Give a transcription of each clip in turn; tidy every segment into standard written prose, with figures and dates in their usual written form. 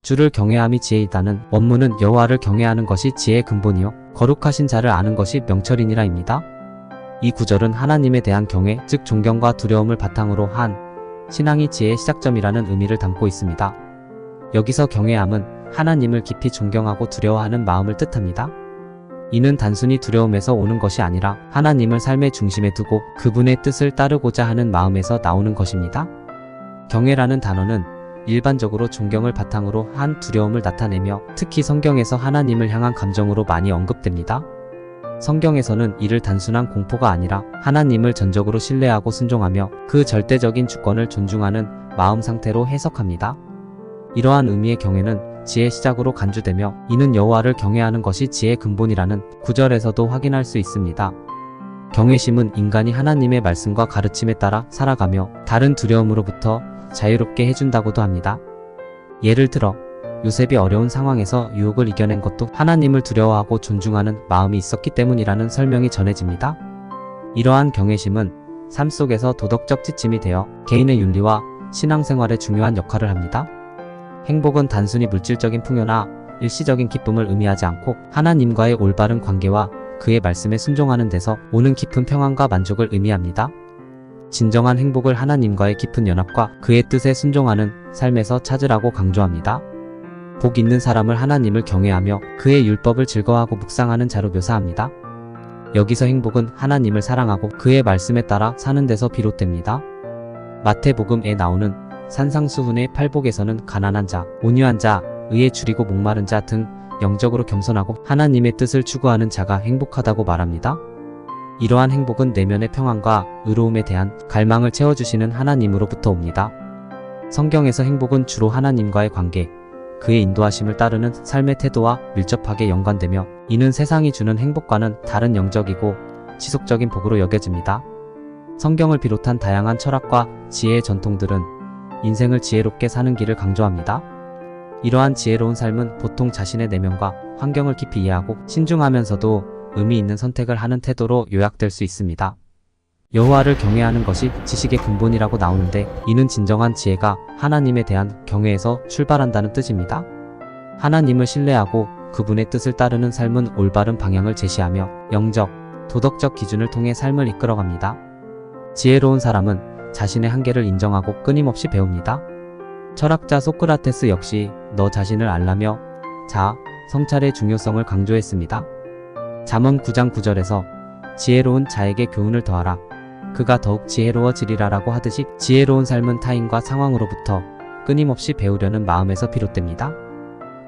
주를 경외함이 지혜이다는 원문은 여호와를 경외하는 것이 지혜의 근본이요 거룩하신 자를 아는 것이 명철이니라입니다. 이 구절은 하나님에 대한 경외, 즉 존경과 두려움을 바탕으로 한 신앙이 지혜의 시작점이라는 의미를 담고 있습니다. 여기서 경외함은 하나님을 깊이 존경하고 두려워하는 마음을 뜻합니다. 이는 단순히 두려움에서 오는 것이 아니라 하나님을 삶의 중심에 두고 그분의 뜻을 따르고자 하는 마음에서 나오는 것입니다. 경외라는 단어는 일반적으로 존경을 바탕으로 한 두려움을 나타내며 특히 성경에서 하나님을 향한 감정으로 많이 언급됩니다. 성경에서는 이를 단순한 공포가 아니라 하나님을 전적으로 신뢰하고 순종하며 그 절대적인 주권을 존중하는 마음 상태로 해석합니다. 이러한 의미의 경외는 지혜의 시작으로 간주되며 이는 여호와를 경외하는 것이 지혜의 근본이라는 구절에서도 확인할 수 있습니다. 경외심은 인간이 하나님의 말씀과 가르침에 따라 살아가며 다른 두려움으로부터 자유롭게 해준다고도 합니다. 예를 들어 요셉이 어려운 상황에서 유혹을 이겨낸 것도 하나님을 두려워하고 존중하는 마음이 있었기 때문이라는 설명이 전해집니다. 이러한 경외심은 삶 속에서 도덕적 지침이 되어 개인의 윤리와 신앙생활에 중요한 역할을 합니다. 행복은 단순히 물질적인 풍요나 일시적인 기쁨을 의미하지 않고 하나님과의 올바른 관계와 그의 말씀에 순종하는 데서 오는 깊은 평안과 만족을 의미합니다. 진정한 행복을 하나님과의 깊은 연합과 그의 뜻에 순종하는 삶에서 찾으라고 강조합니다. 복 있는 사람을 하나님을 경외하며 그의 율법을 즐거워하고 묵상하는 자로 묘사합니다. 여기서 행복은 하나님을 사랑하고 그의 말씀에 따라 사는 데서 비롯됩니다. 마태복음에 나오는 산상수훈의 팔복에서는 가난한 자, 온유한 자, 의에 줄이고 목마른 자 등 영적으로 겸손하고 하나님의 뜻을 추구하는 자가 행복하다고 말합니다. 이러한 행복은 내면의 평안과 의로움에 대한 갈망을 채워주시는 하나님으로부터 옵니다. 성경에서 행복은 주로 하나님과의 관계, 그의 인도하심을 따르는 삶의 태도와 밀접하게 연관되며 이는 세상이 주는 행복과는 다른 영적이고 지속적인 복으로 여겨집니다. 성경을 비롯한 다양한 철학과 지혜의 전통들은 인생을 지혜롭게 사는 길을 강조합니다. 이러한 지혜로운 삶은 보통 자신의 내면과 환경을 깊이 이해하고 신중하면서도 의미 있는 선택을 하는 태도로 요약될 수 있습니다. 여호와를 경외하는 것이 지식의 근본이라고 나오는데 이는 진정한 지혜가 하나님에 대한 경외에서 출발한다는 뜻입니다. 하나님을 신뢰하고 그분의 뜻을 따르는 삶은 올바른 방향을 제시하며 영적, 도덕적 기준을 통해 삶을 이끌어갑니다. 지혜로운 사람은 자신의 한계를 인정하고 끊임없이 배웁니다. 철학자 소크라테스 역시 너 자신을 알라며 자아, 성찰의 중요성을 강조했습니다. 잠언 9장 9절에서 지혜로운 자에게 교훈을 더하라. 그가 더욱 지혜로워지리라 라고 하듯이 지혜로운 삶은 타인과 상황으로부터 끊임없이 배우려는 마음에서 비롯됩니다.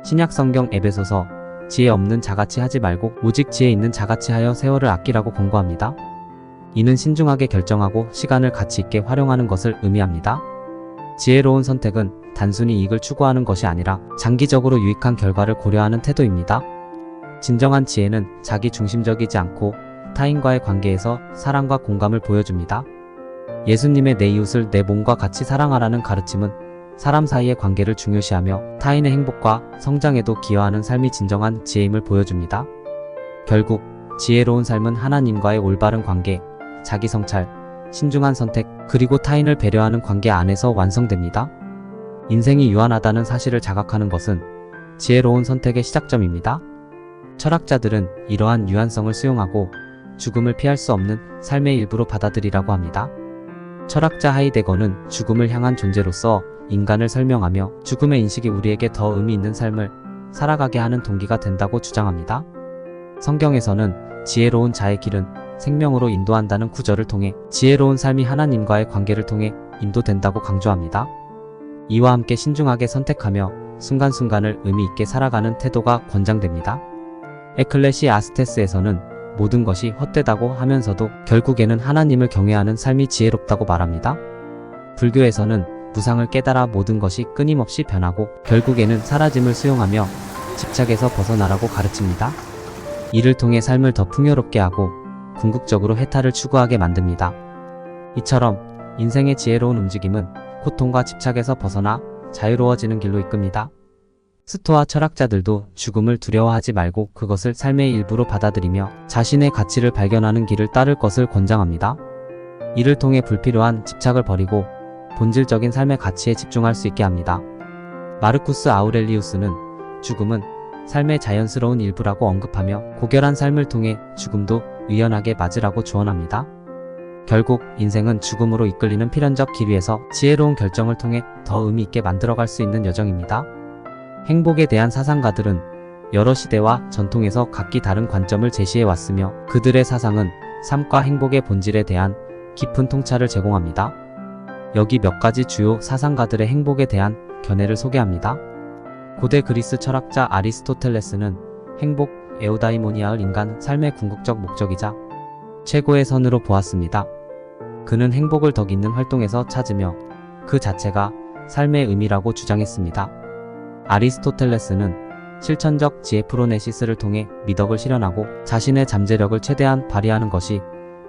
신약성경 에베소서 지혜 없는 자같이 하지 말고 오직 지혜 있는 자같이 하여 세월을 아끼라고 권고합니다. 이는 신중하게 결정하고 시간을 가치 있게 활용하는 것을 의미합니다. 지혜로운 선택은 단순히 이익을 추구하는 것이 아니라 장기적으로 유익한 결과를 고려하는 태도입니다. 진정한 지혜는 자기 중심적이지 않고 타인과의 관계에서 사랑과 공감을 보여줍니다. 예수님의 내 이웃을 내 몸과 같이 사랑하라는 가르침은 사람 사이의 관계를 중요시하며 타인의 행복과 성장에도 기여하는 삶이 진정한 지혜임을 보여줍니다. 결국 지혜로운 삶은 하나님과의 올바른 관계, 자기 성찰, 신중한 선택, 그리고 타인을 배려하는 관계 안에서 완성됩니다. 인생이 유한하다는 사실을 자각하는 것은 지혜로운 선택의 시작점입니다. 철학자들은 이러한 유한성을 수용하고 죽음을 피할 수 없는 삶의 일부로 받아들이라고 합니다. 철학자 하이데거는 죽음을 향한 존재로서 인간을 설명하며 죽음의 인식이 우리에게 더 의미 있는 삶을 살아가게 하는 동기가 된다고 주장합니다. 성경에서는 지혜로운 자의 길은 생명으로 인도한다는 구절을 통해 지혜로운 삶이 하나님과의 관계를 통해 인도된다고 강조합니다. 이와 함께 신중하게 선택하며 순간순간을 의미 있게 살아가는 태도가 권장됩니다. 에클레시아스테스에서는 모든 것이 헛되다고 하면서도 결국에는 하나님을 경외하는 삶이 지혜롭다고 말합니다. 불교에서는 무상을 깨달아 모든 것이 끊임없이 변하고 결국에는 사라짐을 수용하며 집착에서 벗어나라고 가르칩니다. 이를 통해 삶을 더 풍요롭게 하고 궁극적으로 해탈을 추구하게 만듭니다. 이처럼 인생의 지혜로운 움직임은 고통과 집착에서 벗어나 자유로워지는 길로 이끕니다. 스토아 철학자들도 죽음을 두려워하지 말고 그것을 삶의 일부로 받아들이며 자신의 가치를 발견하는 길을 따를 것을 권장합니다. 이를 통해 불필요한 집착을 버리고 본질적인 삶의 가치에 집중할 수 있게 합니다. 마르쿠스 아우렐리우스는 죽음은 삶의 자연스러운 일부라고 언급하며 고결한 삶을 통해 죽음도 의연하게 맞으라고 조언합니다. 결국 인생은 죽음으로 이끌리는 필연적 길 위에서 지혜로운 결정을 통해 더 의미 있게 만들어갈 수 있는 여정입니다. 행복에 대한 사상가들은 여러 시대와 전통에서 각기 다른 관점을 제시해 왔으며 그들의 사상은 삶과 행복의 본질에 대한 깊은 통찰을 제공합니다. 여기 몇 가지 주요 사상가들의 행복에 대한 견해를 소개합니다. 고대 그리스 철학자 아리스토텔레스는 행복, 에우다이모니아를 인간 삶의 궁극적 목적이자 최고의 선으로 보았습니다. 그는 행복을 덕 있는 활동에서 찾으며 그 자체가 삶의 의미라고 주장했습니다. 아리스토텔레스는 실천적 지혜 프로네시스를 통해 미덕을 실현하고 자신의 잠재력을 최대한 발휘하는 것이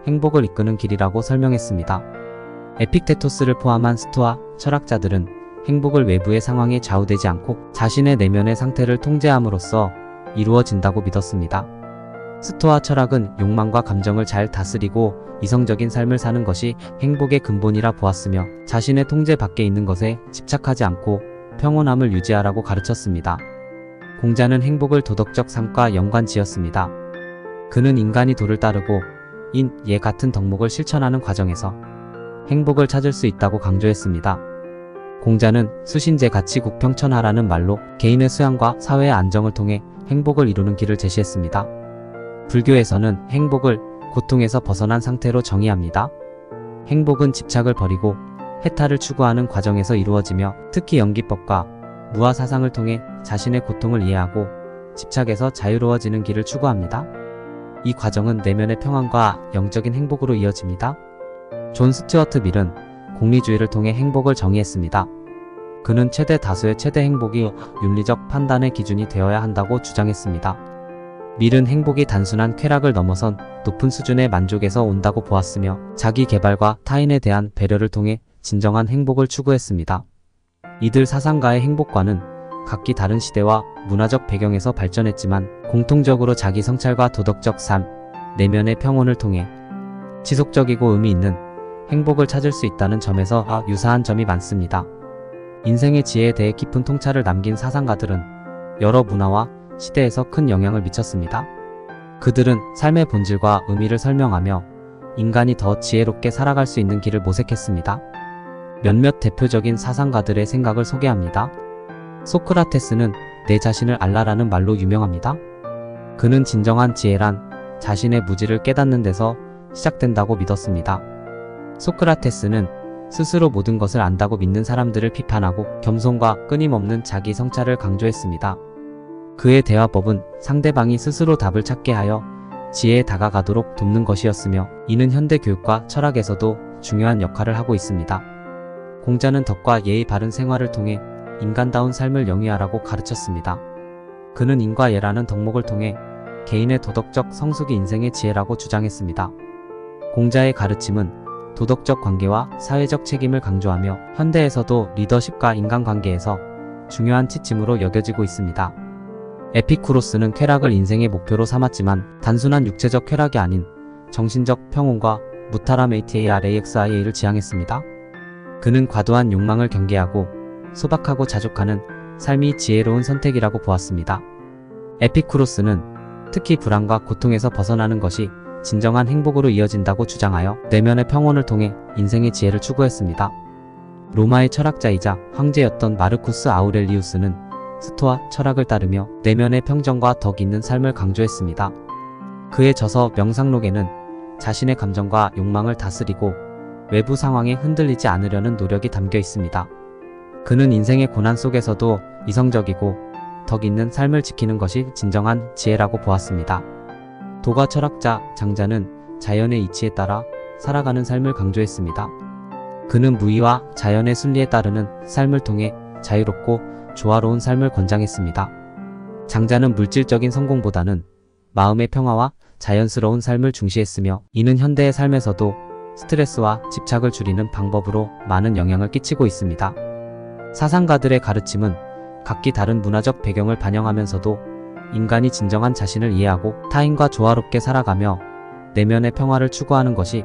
행복을 이끄는 길이라고 설명했습니다. 에픽테토스를 포함한 스토아 철학자들은 행복을 외부의 상황에 좌우되지 않고 자신의 내면의 상태를 통제함으로써 이루어진다고 믿었습니다. 스토아 철학은 욕망과 감정을 잘 다스리고 이성적인 삶을 사는 것이 행복의 근본이라 보았으며 자신의 통제 밖에 있는 것에 집착하지 않고 평온함을 유지하라고 가르쳤습니다. 공자는 행복을 도덕적 삶과 연관지었습니다. 그는 인간이 도를 따르고 인, 예 같은 덕목을 실천하는 과정에서 행복을 찾을 수 있다고 강조했습니다. 공자는 수신제 가치 국평천하라는 말로 개인의 수양과 사회의 안정을 통해 행복을 이루는 길을 제시했습니다. 불교에서는 행복을 고통에서 벗어난 상태로 정의합니다. 행복은 집착을 버리고 해탈을 추구하는 과정에서 이루어지며 특히 연기법과 무아 사상을 통해 자신의 고통을 이해하고 집착에서 자유로워지는 길을 추구합니다. 이 과정은 내면의 평안과 영적인 행복으로 이어집니다. 존 스튜어트 밀은 공리주의를 통해 행복을 정의했습니다. 그는 최대 다수의 최대 행복이 윤리적 판단의 기준이 되어야 한다고 주장했습니다. 밀은 행복이 단순한 쾌락을 넘어선 높은 수준의 만족에서 온다고 보았으며 자기 개발과 타인에 대한 배려를 통해 진정한 행복을 추구했습니다. 이들 사상가의 행복관은 각기 다른 시대와 문화적 배경에서 발전했지만 공통적으로 자기 성찰과 도덕적 삶, 내면의 평온을 통해 지속적이고 의미 있는 행복을 찾을 수 있다는 점에서 유사한 점이 많습니다. 인생의 지혜에 대해 깊은 통찰을 남긴 사상가들은 여러 문화와 시대에서 큰 영향을 미쳤습니다. 그들은 삶의 본질과 의미를 설명하며 인간이 더 지혜롭게 살아갈 수 있는 길을 모색했습니다. 몇몇 대표적인 사상가들의 생각을 소개합니다. 소크라테스는 내 자신을 알라라는 말로 유명합니다. 그는 진정한 지혜란 자신의 무지를 깨닫는 데서 시작된다고 믿었습니다. 소크라테스는 스스로 모든 것을 안다고 믿는 사람들을 비판하고 겸손과 끊임없는 자기 성찰을 강조했습니다. 그의 대화법은 상대방이 스스로 답을 찾게 하여 지혜에 다가가도록 돕는 것이었으며 이는 현대 교육과 철학에서도 중요한 역할을 하고 있습니다. 공자는 덕과 예의 바른 생활을 통해 인간다운 삶을 영위하라고 가르쳤습니다. 그는 인과 예라는 덕목을 통해 개인의 도덕적 성숙이 인생의 지혜라고 주장했습니다. 공자의 가르침은 도덕적 관계와 사회적 책임을 강조하며 현대에서도 리더십과 인간관계에서 중요한 지침으로 여겨지고 있습니다. 에피쿠로스는 쾌락을 인생의 목표로 삼았지만 단순한 육체적 쾌락이 아닌 정신적 평온과 무타라메이티에이라엑스아이를 지향했습니다. 그는 과도한 욕망을 경계하고 소박하고 자족하는 삶이 지혜로운 선택이라고 보았습니다. 에피쿠로스는 특히 불안과 고통에서 벗어나는 것이 진정한 행복으로 이어진다고 주장하여 내면의 평온을 통해 인생의 지혜를 추구했습니다. 로마의 철학자이자 황제였던 마르쿠스 아우렐리우스는 스토아 철학을 따르며 내면의 평정과 덕 있는 삶을 강조했습니다. 그의 저서 명상록에는 자신의 감정과 욕망을 다스리고 외부 상황에 흔들리지 않으려는 노력이 담겨 있습니다. 그는 인생의 고난 속에서도 이성적이고 덕 있는 삶을 지키는 것이 진정한 지혜라고 보았습니다. 도가 철학자 장자는 자연의 이치에 따라 살아가는 삶을 강조했습니다. 그는 무의와 자연의 순리에 따르는 삶을 통해 자유롭고 조화로운 삶을 권장했습니다. 장자는 물질적인 성공보다는 마음의 평화와 자연스러운 삶을 중시했으며 이는 현대의 삶에서도 스트레스와 집착을 줄이는 방법으로 많은 영향을 끼치고 있습니다. 사상가들의 가르침은 각기 다른 문화적 배경을 반영하면서도 인간이 진정한 자신을 이해하고 타인과 조화롭게 살아가며 내면의 평화를 추구하는 것이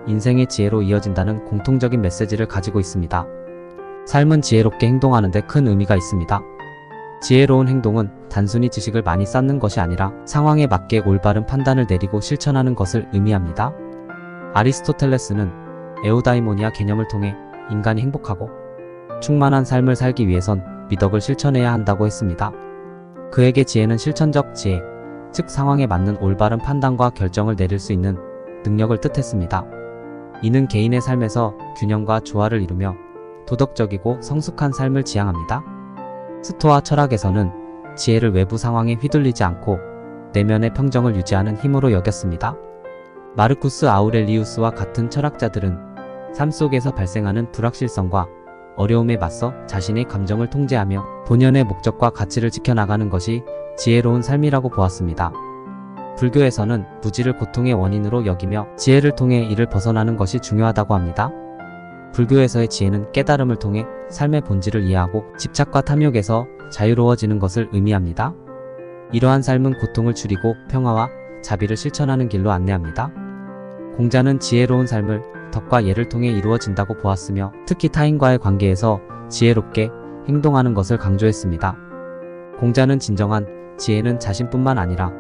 인생의 지혜로 이어진다는 공통적인 메시지를 가지고 있습니다. 삶은 지혜롭게 행동하는 데 큰 의미가 있습니다. 지혜로운 행동은 단순히 지식을 많이 쌓는 것이 아니라 상황에 맞게 올바른 판단을 내리고 실천하는 것을 의미합니다. 아리스토텔레스는 에우다이모니아 개념을 통해 인간이 행복하고 충만한 삶을 살기 위해선 미덕을 실천해야 한다고 했습니다. 그에게 지혜는 실천적 지혜, 즉 상황에 맞는 올바른 판단과 결정을 내릴 수 있는 능력을 뜻했습니다. 이는 개인의 삶에서 균형과 조화를 이루며 도덕적이고 성숙한 삶을 지향합니다. 스토아 철학에서는 지혜를 외부 상황에 휘둘리지 않고 내면의 평정을 유지하는 힘으로 여겼습니다. 마르쿠스 아우렐리우스와 같은 철학자들은 삶 속에서 발생하는 불확실성과 어려움에 맞서 자신의 감정을 통제하며 본연의 목적과 가치를 지켜나가는 것이 지혜로운 삶이라고 보았습니다. 불교에서는 무지를 고통의 원인으로 여기며 지혜를 통해 이를 벗어나는 것이 중요하다고 합니다. 불교에서의 지혜는 깨달음을 통해 삶의 본질을 이해하고 집착과 탐욕에서 자유로워지는 것을 의미합니다. 이러한 삶은 고통을 줄이고 평화와 자비를 실천하는 길로 안내합니다. 공자는 지혜로운 삶을 덕과 예를 통해 이루어진다고 보았으며 특히 타인과의 관계에서 지혜롭게 행동하는 것을 강조했습니다. 공자는 진정한 지혜는 자신뿐만 아니라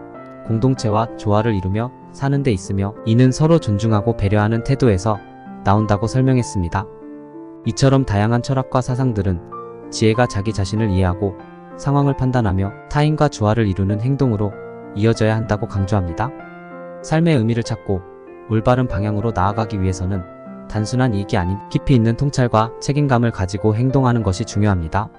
공동체와 조화를 이루며 사는 데 있으며 이는 서로 존중하고 배려하는 태도에서 나온다고 설명했습니다. 이처럼 다양한 철학과 사상들은 지혜가 자기 자신을 이해하고 상황을 판단하며 타인과 조화를 이루는 행동으로 이어져야 한다고 강조합니다. 삶의 의미를 찾고 올바른 방향으로 나아가기 위해서는 단순한 이익이 아닌 깊이 있는 통찰과 책임감을 가지고 행동하는 것이 중요합니다.